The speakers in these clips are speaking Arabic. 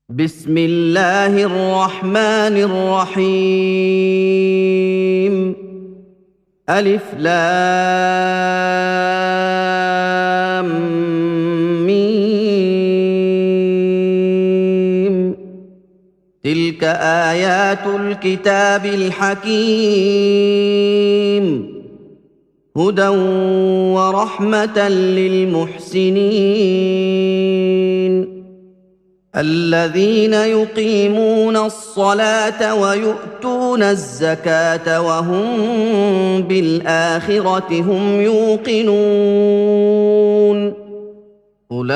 بسم الله الرحمن الرحيم. ألف لام ميم. تلك آيات الكتاب الحكيم، هدى ورحمة للمحسنين الذين يقيمون الصلاة ويؤتون الزكاة وهم بالآخرة هم يوقنون. أولئك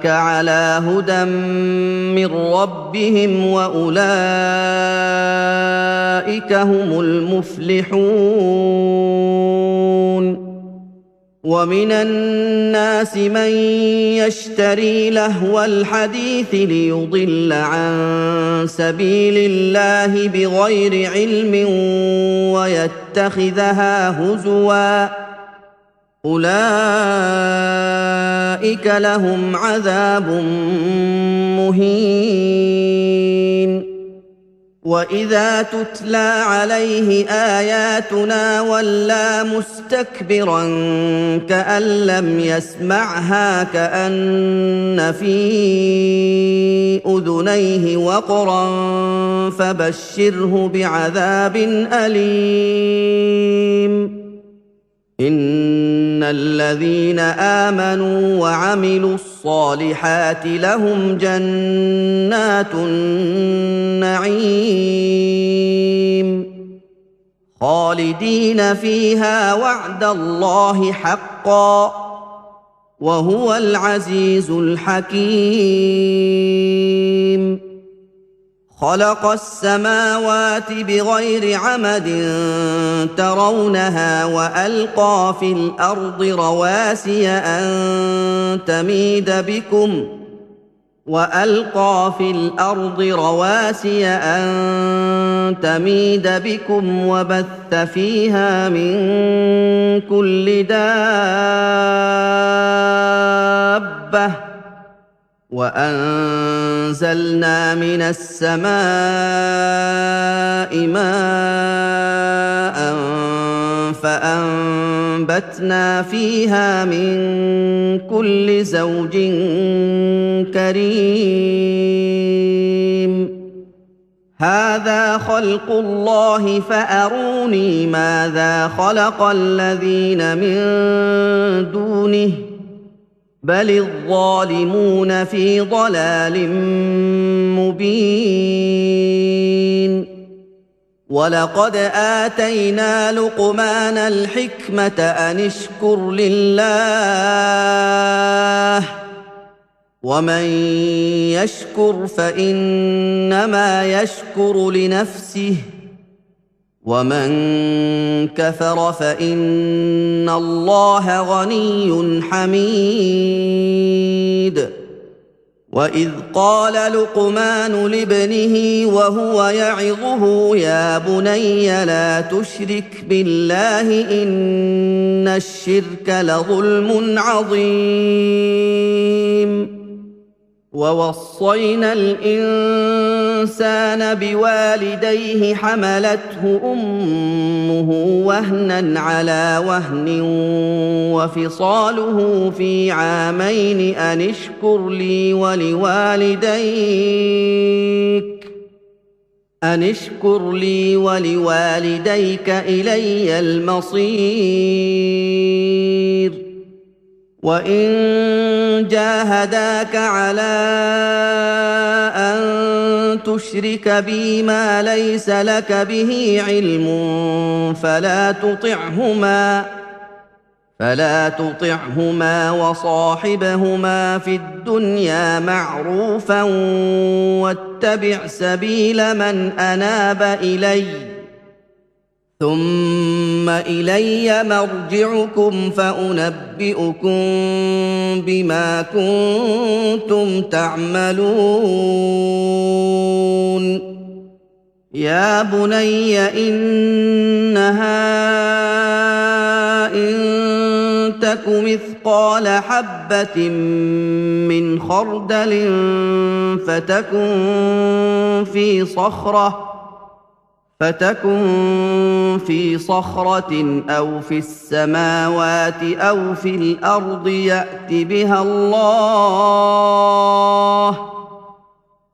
على هدى من ربهم وأولئك هم المفلحون. ومن الناس من يشتري لهو الحديث ليضل عن سبيل الله بغير علم ويتخذها هزوا، أولئك لهم عذاب مهين. وإذا تتلى عليه آياتنا ولى مستكبرا كأن لم يسمعها كأن في أذنيه وقرا فبشره بعذاب أليم. إن الذين آمنوا وعملوا الصالحات لهم جنات النعيم خالدين فيها وعد الله حقا، وهو العزيز الحكيم. خلق السماوات بغير عمد ترونها وألقى في الأرض رواسي أن تميد بكم وبث فيها من كل دابة وأنزلنا من السماء ماء فأنبتنا فيها من كل زوج كريم. هذا خلق الله فأروني ماذا خلق الذين من دونه بل الظالمون في ضلال مبين. ولقد آتينا لقمان الحكمة أن اشكر لله ومن يشكر فإنما يشكر لنفسه ومن كفر فإن الله غني حميد. وإذ قال لقمان لابنه وهو يعظه يا بني لا تشرك بالله إن الشرك لظلم عظيم. ووصينا الإنسان بوالديه حملته أمه وهنا على وهن وفصاله في عامين أن اشكر لي ولوالديك إلي المصير. وإن جاهداك على أن تشرك بي ما ليس لك به علم فلا تطعهما وصاحبهما في الدنيا معروفا واتبع سبيل من أناب إلي ثم إلي مرجعكم فأنبئكم بما كنتم تعملون. يا بني إنها إن تك مثقال مثقال حبة من خردل فتكن في صخرة أو في السماوات أو في الأرض يأت بها الله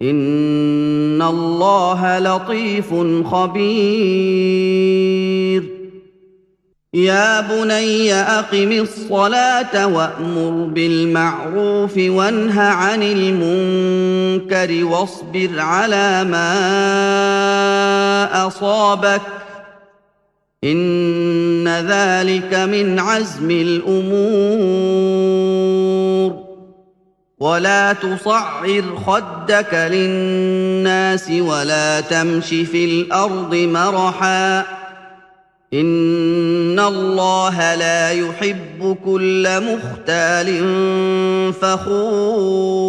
إن الله لطيف خبير يا بني أقم الصلاة وأمر بالمعروف وانه عن المنكر واصبر على ما أصابك إن ذلك من عزم الأمور ولا تصعر خدك للناس ولا تمش في الأرض مرحا إن الله لا يحب كل مختال فخور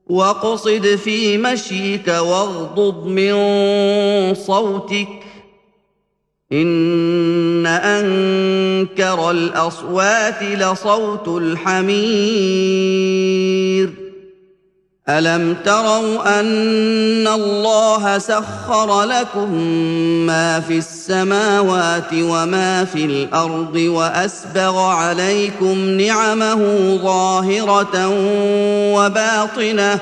واقصد في مشيك واغضض من صوتك إن أنكر الأصوات لصوت الحمير ألم تروا أن الله سخر لكم ما في السماوات وما في الأرض وأسبغ عليكم نعمه ظاهرة وباطنة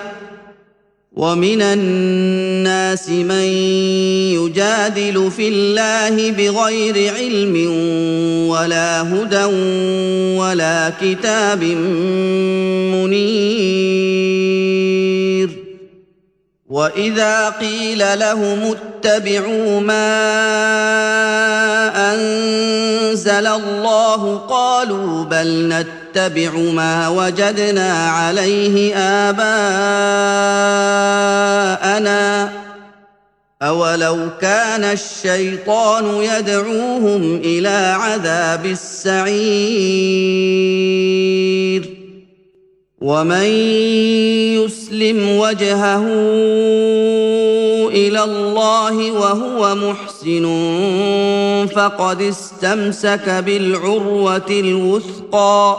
ومن الناس من يجادل في الله بغير علم ولا هدى ولا كتاب منير وإذا قيل لهم اتبعوا ما أنزل الله قالوا بل نتبع ما وجدنا عليه آباءنا أولو كان الشيطان يدعوهم إلى عذاب السعير ومن يسلم وجهه إلى الله وهو محسن فقد استمسك بالعروة الوثقى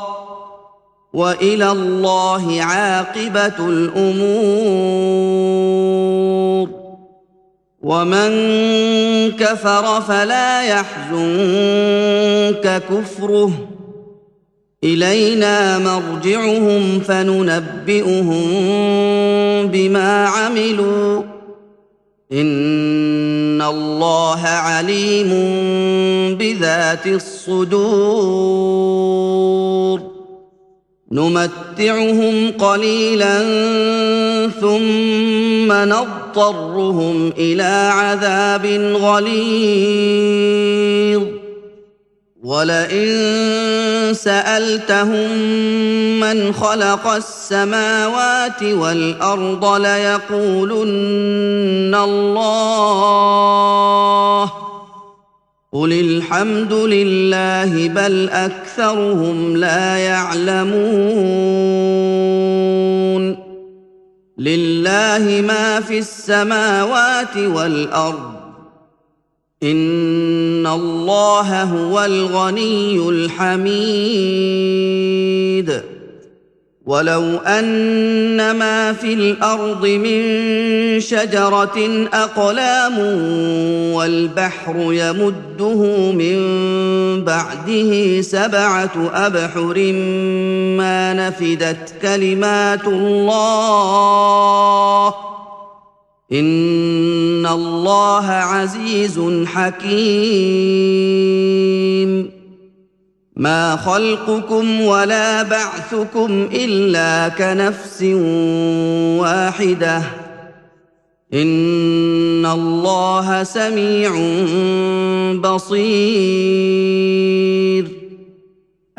وإلى الله عاقبة الأمور ومن كفر فلا يحزنك كفره إلينا مرجعهم فننبئهم بما عملوا إن الله عليم بذات الصدور نمتعهم قليلا ثم نضطرهم إلى عذاب غليظ ولئن سألتهم من خلق السماوات والأرض ليقولن الله قل الحمد لله بل أكثرهم لا يعلمون لله ما في السماوات والأرض إن الله هو الغني الحميد ولو أن ما في الأرض من شجرة أقلام والبحر يمده من بعده 7 أبحر ما نفدت كلمات الله إن الله عزيز حكيم ما خلقكم ولا بعثكم إلا كنفس واحدة إن الله سميع بصير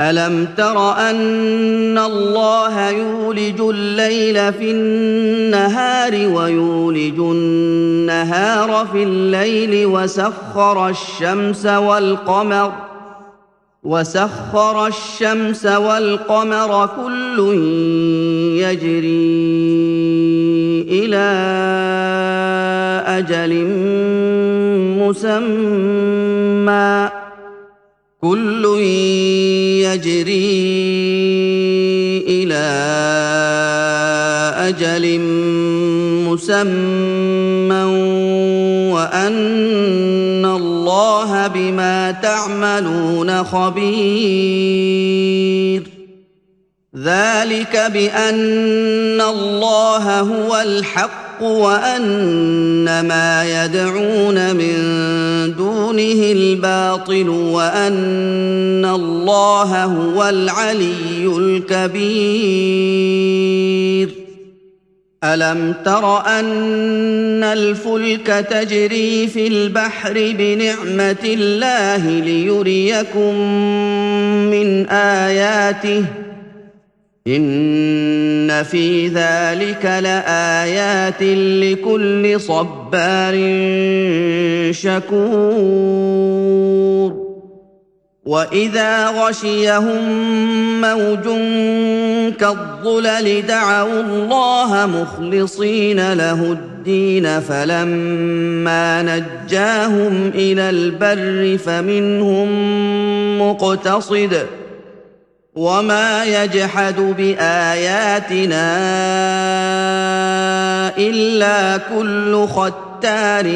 ألم تر أن الله يولج الليل في النهار ويولج النهار في الليل وسخر الشمس والقمر كل يجري إلى أجل مسمى كل تجري إلى أجل مسمى وأن الله بما تعملون خبير ذلك بأن الله هو الحق وأن ما يدعون من دونه الباطل وأن الله هو العلي الكبير ألم تر أن الفلك تجري في البحر بنعمة الله ليريكم من آياته إن في ذلك لآيات لكل صبار شكور وإذا غشيهم موج كالظلل دعوا الله مخلصين له الدين فلما نجاهم إلى البر فمنهم مقتصد وما يجحد بآياتنا إلا كل ختار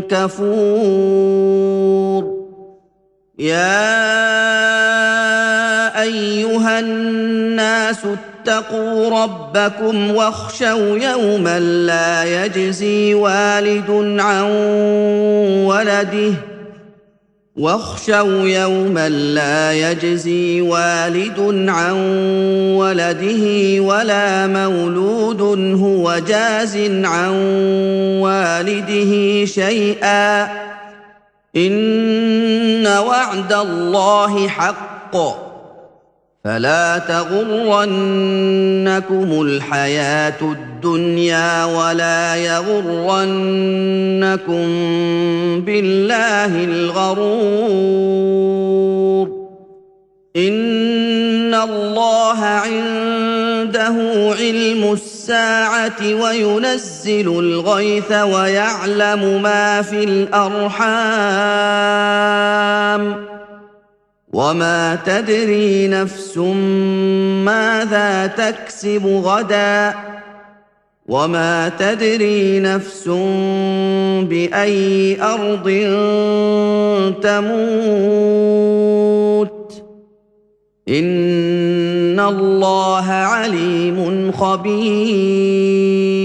كفور يا أيها الناس اتقوا ربكم واخشوا يوما لا يجزي والد عن ولده ولا مولود هو جاز عن والده شيئا إن وعد الله حق فلا تغرنكم الحياة الدنيا ولا يغرنكم بالله الغرور إن الله عنده علم الساعة وينزل الغيث ويعلم ما في الأرحام وما تدري نفس ماذا تكسب غدا وما تدري نفس بأي أرض تموت إن الله عليم خبير